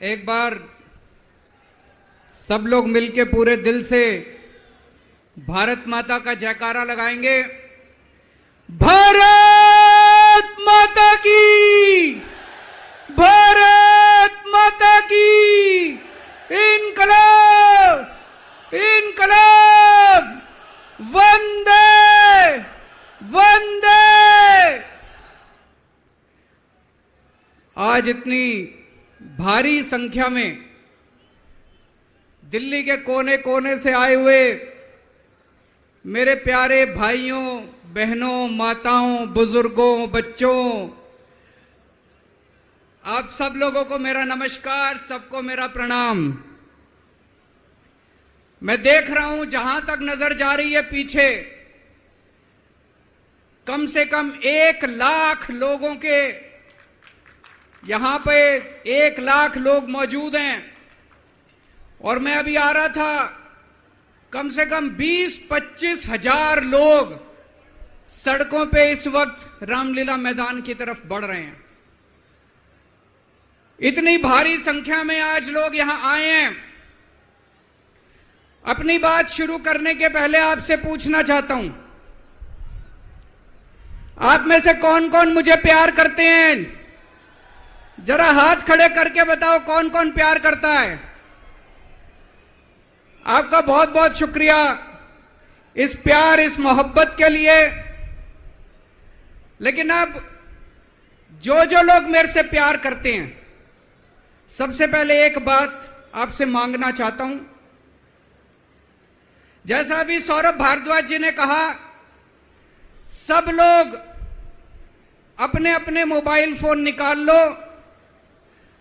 एक बार सब लोग मिलके पूरे दिल से भारत माता का जयकारा लगाएंगे। भारत माता की, भारत माता की, इनकलाब, इनकलाब, वंदे वंदे। आज इतनी भारी संख्या में दिल्ली के कोने कोने से आए हुए मेरे प्यारे भाइयों, बहनों, माताओं, बुजुर्गों, बच्चों, आप सब लोगों को मेरा नमस्कार, सबको मेरा प्रणाम। मैं देख रहा हूं जहां तक नजर जा रही है पीछे कम से कम 1 लाख लोगों के, यहां पे 1 लाख लोग मौजूद हैं। और मैं अभी आ रहा था, कम से कम 20-25 हजार लोग सड़कों पे इस वक्त रामलीला मैदान की तरफ बढ़ रहे हैं। इतनी भारी संख्या में आज लोग यहां आए हैं। अपनी बात शुरू करने के पहले आपसे पूछना चाहता हूं, आप में से कौन कौन मुझे प्यार करते हैं? जरा हाथ खड़े करके बताओ कौन कौन प्यार करता है। आपका बहुत बहुत शुक्रिया इस प्यार, इस मोहब्बत के लिए। लेकिन अब जो लोग मेरे से प्यार करते हैं, सबसे पहले एक बात आपसे मांगना चाहता हूं। जैसा अभी सौरभ भारद्वाज जी ने कहा, सब लोग अपने अपने मोबाइल फोन निकाल लो।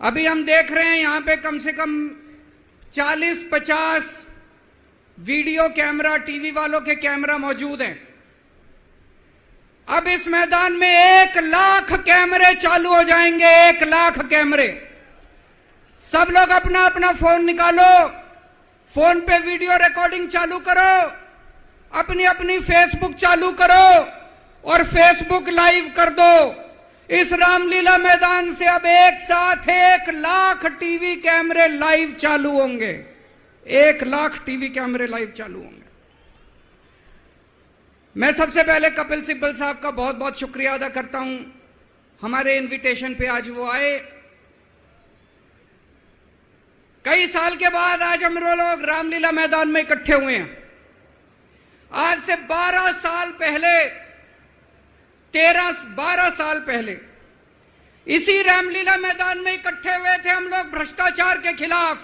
अभी हम देख रहे हैं यहां पे कम से कम 40-50 वीडियो कैमरा, टीवी वालों के कैमरा मौजूद हैं। अब इस मैदान में 1 लाख कैमरे चालू हो जाएंगे, 1 लाख कैमरे। सब लोग अपना अपना फोन निकालो, फोन पे वीडियो रिकॉर्डिंग चालू करो, अपनी अपनी फेसबुक चालू करो और फेसबुक लाइव कर दो। इस रामलीला मैदान से अब एक साथ 1 लाख टीवी कैमरे लाइव चालू होंगे, 1 लाख टीवी कैमरे लाइव चालू होंगे। मैं सबसे पहले कपिल सिब्बल साहब का बहुत बहुत शुक्रिया अदा करता हूं, हमारे इनविटेशन पे आज वो आए। कई साल के बाद आज हम लोग रामलीला मैदान में इकट्ठे हुए हैं। आज से 12 साल पहले, 12 साल पहले इसी रामलीला मैदान में इकट्ठे हुए थे हम लोग भ्रष्टाचार के खिलाफ।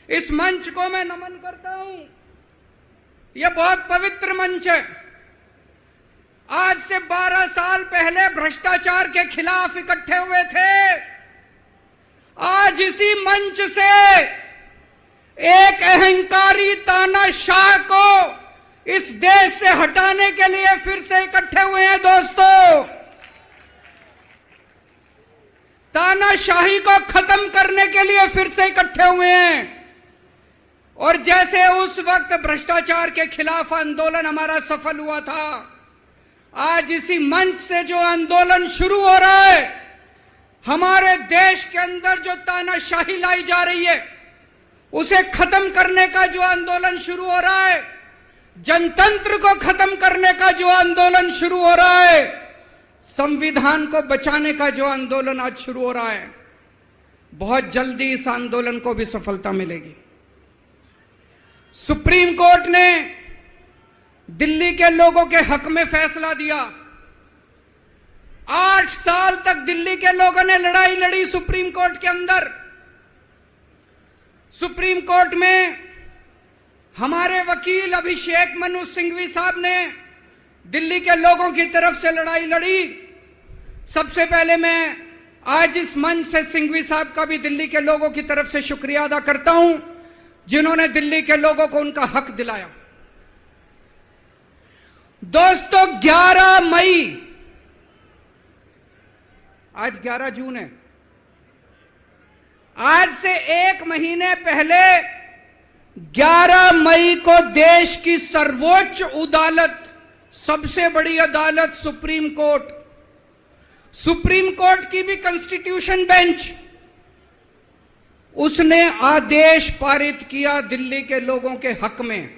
इस मंच को मैं नमन करता हूं, यह बहुत पवित्र मंच है। आज से 12 साल पहले भ्रष्टाचार के खिलाफ इकट्ठे हुए थे। आज इसी मंच से एक अहंकारी तानाशाह को इस देश से हटाने के लिए फिर से इकट्ठे हुए हैं। दोस्तों, तानाशाही को खत्म करने के लिए फिर से इकट्ठे हुए हैं। और जैसे उस वक्त भ्रष्टाचार के खिलाफ आंदोलन हमारा सफल हुआ था, आज इसी मंच से जो आंदोलन शुरू हो रहा है, हमारे देश के अंदर जो तानाशाही लाई जा रही है उसे खत्म करने का जो आंदोलन शुरू हो रहा है, जनतंत्र को खत्म करने का जो आंदोलन शुरू हो रहा है, संविधान को बचाने का जो आंदोलन आज शुरू हो रहा है, बहुत जल्दी इस आंदोलन को भी सफलता मिलेगी। सुप्रीम कोर्ट ने दिल्ली के लोगों के हक में फैसला दिया। 8 साल तक दिल्ली के लोगों ने लड़ाई लड़ी सुप्रीम कोर्ट के अंदर। सुप्रीम कोर्ट में हमारे वकील अभिषेक मनु सिंघवी साहब ने दिल्ली के लोगों की तरफ से लड़ाई लड़ी। सबसे पहले मैं आज इस मंच से सिंघवी साहब का भी दिल्ली के लोगों की तरफ से शुक्रिया अदा करता हूं, जिन्होंने दिल्ली के लोगों को उनका हक दिलाया। दोस्तों, 11 मई, आज 11 जून है, आज से 1 महीने पहले 11 मई को देश की सर्वोच्च अदालत, सबसे बड़ी अदालत सुप्रीम कोर्ट की भी कॉन्स्टिट्यूशन बेंच उसने आदेश पारित किया दिल्ली के लोगों के हक में,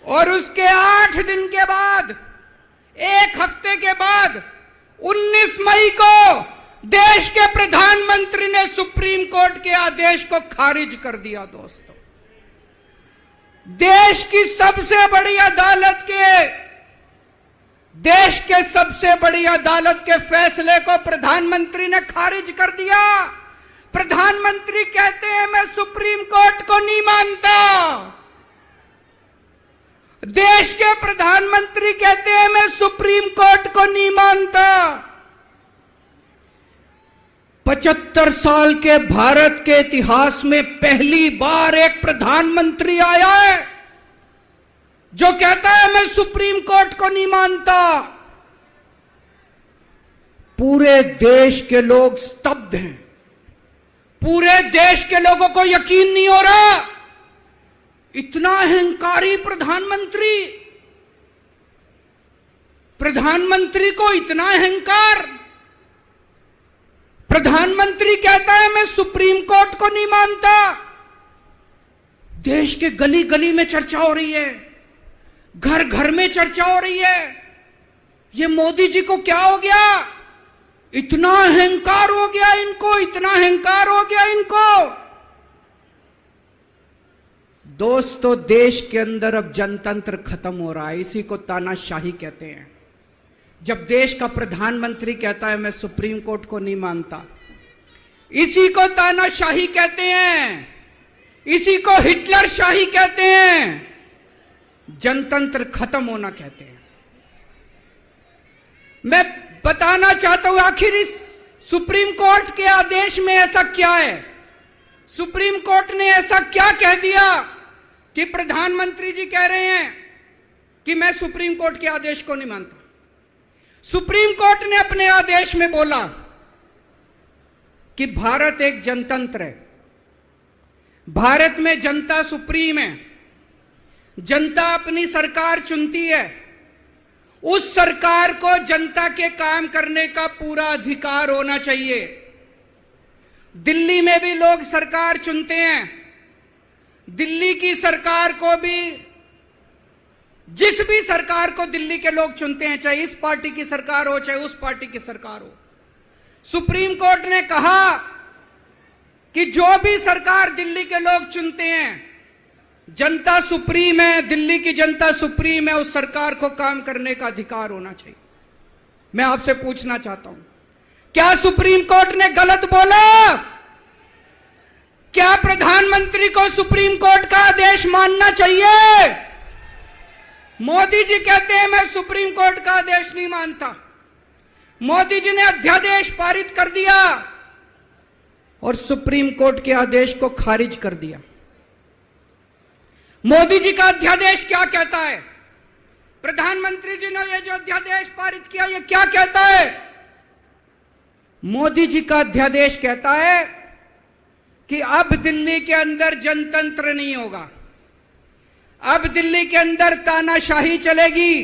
और उसके 8 दिन के बाद, 1 हफ्ते के बाद 19 मई को देश के प्रधानमंत्री ने सुप्रीम कोर्ट के आदेश को खारिज कर दिया। दोस्तों, देश की सबसे बड़ी अदालत के फैसले को प्रधानमंत्री ने खारिज कर दिया। प्रधानमंत्री कहते हैं मैं सुप्रीम कोर्ट को नहीं मानता। देश के प्रधानमंत्री कहते हैं मैं सुप्रीम कोर्ट को नहीं मानता। 75 साल के भारत के इतिहास में पहली बार एक प्रधानमंत्री आया है जो कहता है मैं सुप्रीम कोर्ट को नहीं मानता। पूरे देश के लोग स्तब्ध हैं। पूरे देश के लोगों को यकीन नहीं हो रहा, इतना अहंकारी प्रधानमंत्री को इतना अहंकार। प्रधानमंत्री कहता है मैं सुप्रीम कोर्ट को नहीं मानता। देश के गली गली में चर्चा हो रही है, घर घर में चर्चा हो रही है, ये मोदी जी को क्या हो गया, इतना अहंकार हो गया इनको, इतना अहंकार हो गया इनको। दोस्तों, देश के अंदर अब जनतंत्र खत्म हो रहा है। इसी को तानाशाही कहते हैं। जब देश का प्रधानमंत्री कहता है मैं सुप्रीम कोर्ट को नहीं मानता, इसी को तानाशाही कहते हैं, इसी को हिटलर शाही कहते हैं, जनतंत्र खत्म होना कहते हैं। मैं बताना चाहता हूं आखिर इस सुप्रीम कोर्ट के आदेश में ऐसा क्या है। सुप्रीम कोर्ट ने ऐसा क्या कह दिया कि प्रधानमंत्री जी कह रहे हैं कि मैं सुप्रीम कोर्ट के आदेश को नहीं मानता। सुप्रीम कोर्ट ने अपने आदेश में बोला कि भारत एक जनतंत्र है, भारत में जनता सुप्रीम है, जनता अपनी सरकार चुनती है, उस सरकार को जनता के काम करने का पूरा अधिकार होना चाहिए। दिल्ली में भी लोग सरकार चुनते हैं, दिल्ली की सरकार को भी, जिस भी सरकार को दिल्ली के लोग चुनते हैं, चाहे इस पार्टी की सरकार हो चाहे उस पार्टी की सरकार हो, सुप्रीम कोर्ट ने कहा कि जो भी सरकार दिल्ली के लोग चुनते हैं, जनता सुप्रीम है, दिल्ली की जनता सुप्रीम है, उस सरकार को काम करने का अधिकार होना चाहिए। मैं आपसे पूछना चाहता हूं, क्या सुप्रीम कोर्ट ने गलत बोला? क्या प्रधानमंत्री को सुप्रीम कोर्ट का आदेश मानना चाहिए? मोदी जी कहते हैं मैं सुप्रीम कोर्ट का आदेश नहीं मानता। मोदी जी ने अध्यादेश पारित कर दिया और सुप्रीम कोर्ट के आदेश को खारिज कर दिया। मोदी जी का अध्यादेश क्या कहता है? प्रधानमंत्री जी ने यह जो अध्यादेश पारित किया, यह क्या कहता है? मोदी जी का अध्यादेश कहता है कि अब दिल्ली के अंदर जनतंत्र नहीं होगा, अब दिल्ली के अंदर तानाशाही चलेगी,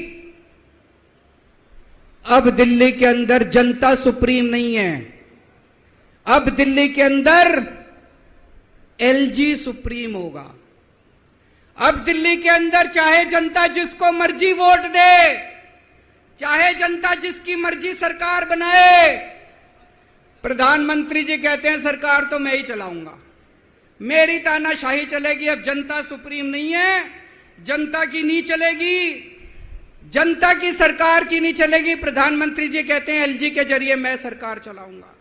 अब दिल्ली के अंदर जनता सुप्रीम नहीं है, अब दिल्ली के अंदर एलजी सुप्रीम होगा। अब दिल्ली के अंदर चाहे जनता जिसको मर्जी वोट दे, चाहे जनता जिसकी मर्जी सरकार बनाए, प्रधानमंत्री जी कहते हैं सरकार तो मैं ही चलाऊंगा, मेरी तानाशाही चलेगी। अब जनता सुप्रीम नहीं है, जनता की नहीं चलेगी, जनता की सरकार की नहीं चलेगी। प्रधानमंत्री जी कहते हैं एलजी के जरिए मैं सरकार चलाऊंगा।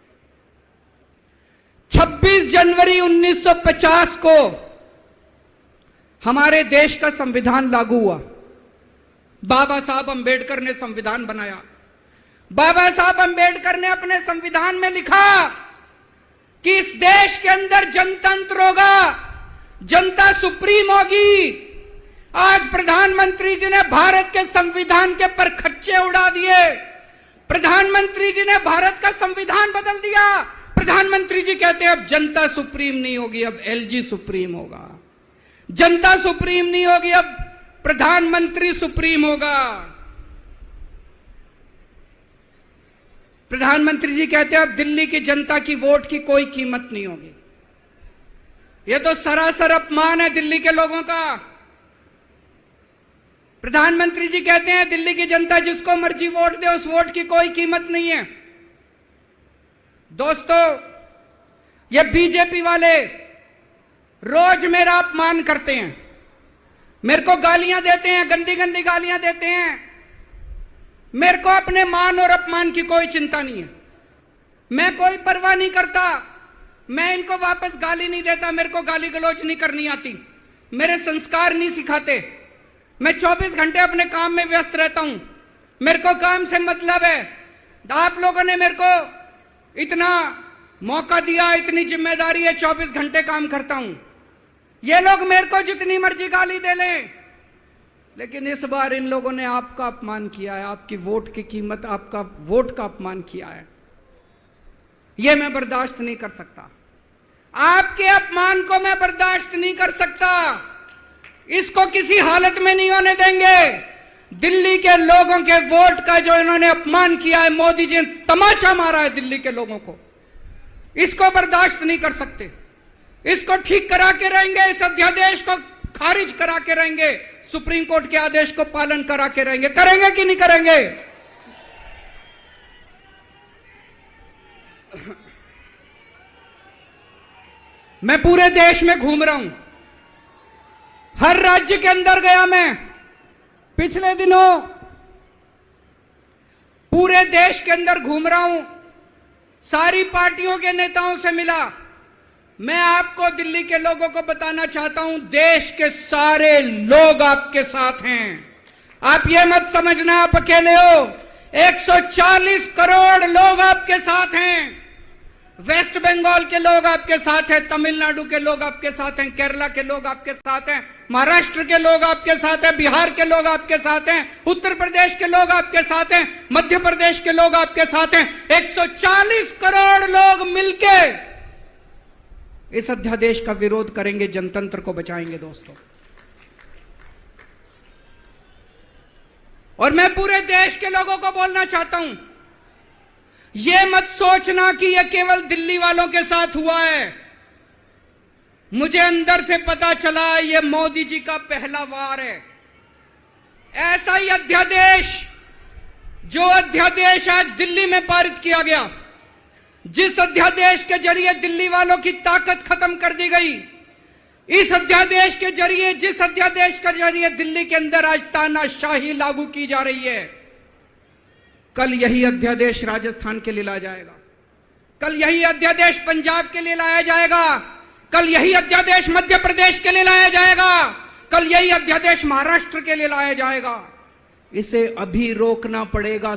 26 जनवरी 1950 को हमारे देश का संविधान लागू हुआ। बाबा साहब अंबेडकर ने संविधान बनाया। बाबा साहब अंबेडकर ने अपने संविधान में लिखा कि इस देश के अंदर जनतंत्र होगा, जनता सुप्रीम होगी। आज प्रधानमंत्री जी ने भारत के संविधान के परखच्चे उड़ा दिए। प्रधानमंत्री जी ने भारत का संविधान बदल दिया। प्रधानमंत्री जी कहते हैं अब जनता सुप्रीम नहीं होगी, अब एलजी सुप्रीम होगा। जनता सुप्रीम नहीं होगी, अब प्रधानमंत्री सुप्रीम होगा। प्रधानमंत्री जी कहते हैं अब दिल्ली की जनता की वोट की कोई कीमत नहीं होगी। यह तो सरासर अपमान है दिल्ली के लोगों का। प्रधानमंत्री जी कहते हैं दिल्ली की जनता जिसको मर्जी वोट दे, उस वोट की कोई कीमत नहीं है। दोस्तों, ये बीजेपी वाले रोज मेरा अपमान करते हैं, मेरे को गालियां देते हैं, गंदी गंदी गालियां देते हैं। मेरे को अपने मान और अपमान की कोई चिंता नहीं है, मैं कोई परवाह नहीं करता। मैं इनको वापस गाली नहीं देता, मेरे को गाली गलौज नहीं करनी आती, मेरे संस्कार नहीं सिखाते। मैं 24 घंटे अपने काम में व्यस्त रहता हूं, मेरे को काम से मतलब है। आप लोगों ने मेरे को इतना मौका दिया, इतनी जिम्मेदारी है, 24 घंटे काम करता हूं। ये लोग मेरे को जितनी मर्जी गाली दे लें, लेकिन इस बार इन लोगों ने आपका अपमान किया है, आपकी वोट की कीमत, आपका वोट का अपमान किया है। यह मैं बर्दाश्त नहीं कर सकता, आपके अपमान को मैं बर्दाश्त नहीं कर सकता। इसको किसी हालत में नहीं होने देंगे। दिल्ली के लोगों के वोट का जो इन्होंने अपमान किया है, मोदी जी ने तमाचा मारा है दिल्ली के लोगों को, इसको बर्दाश्त नहीं कर सकते। इसको ठीक करा के रहेंगे, इस अध्यादेश को खारिज करा के रहेंगे, सुप्रीम कोर्ट के आदेश को पालन करा के रहेंगे। करेंगे कि नहीं करेंगे? मैं पूरे देश में घूम रहा हूं, हर राज्य के अंदर गया। मैं पिछले दिनों पूरे देश के अंदर घूम रहा हूं, सारी पार्टियों के नेताओं से मिला। मैं आपको दिल्ली के लोगों को बताना चाहता हूं, देश के सारे लोग आपके साथ हैं। आप ये मत समझना आप अकेले हो, 140 करोड़ लोग आपके साथ हैं। वेस्ट बंगाल के लोग आपके साथ हैं, तमिलनाडु के लोग आपके साथ हैं, केरला के लोग आपके साथ हैं, महाराष्ट्र के लोग आपके साथ हैं, बिहार के लोग आपके साथ हैं, उत्तर प्रदेश के लोग आपके साथ हैं, मध्य प्रदेश के लोग आपके साथ हैं। 140 करोड़ लोग मिलके इस अध्यादेश का विरोध करेंगे, जनतंत्र को बचाएंगे दोस्तों। और मैं पूरे देश के लोगों को बोलना चाहता हूं, यह मत सोचना कि यह केवल दिल्ली वालों के साथ हुआ है। मुझे अंदर से पता चला यह मोदी जी का पहला वार है। ऐसा ही अध्यादेश, जो अध्यादेश आज दिल्ली में पारित किया गया, जिस अध्यादेश के जरिए दिल्ली वालों की ताकत खत्म कर दी गई, इस अध्यादेश के जरिए, जिस अध्यादेश के जरिए दिल्ली के अंदर आज तानाशाही लागू की जा रही है, कल यही अध्यादेश राजस्थान के लिए लाया जाएगा, कल यही अध्यादेश पंजाब के लिए लाया जाएगा, कल यही अध्यादेश मध्य प्रदेश के लिए लाया जाएगा, कल यही अध्यादेश महाराष्ट्र के लिए लाया जाएगा। इसे अभी रोकना पड़ेगा।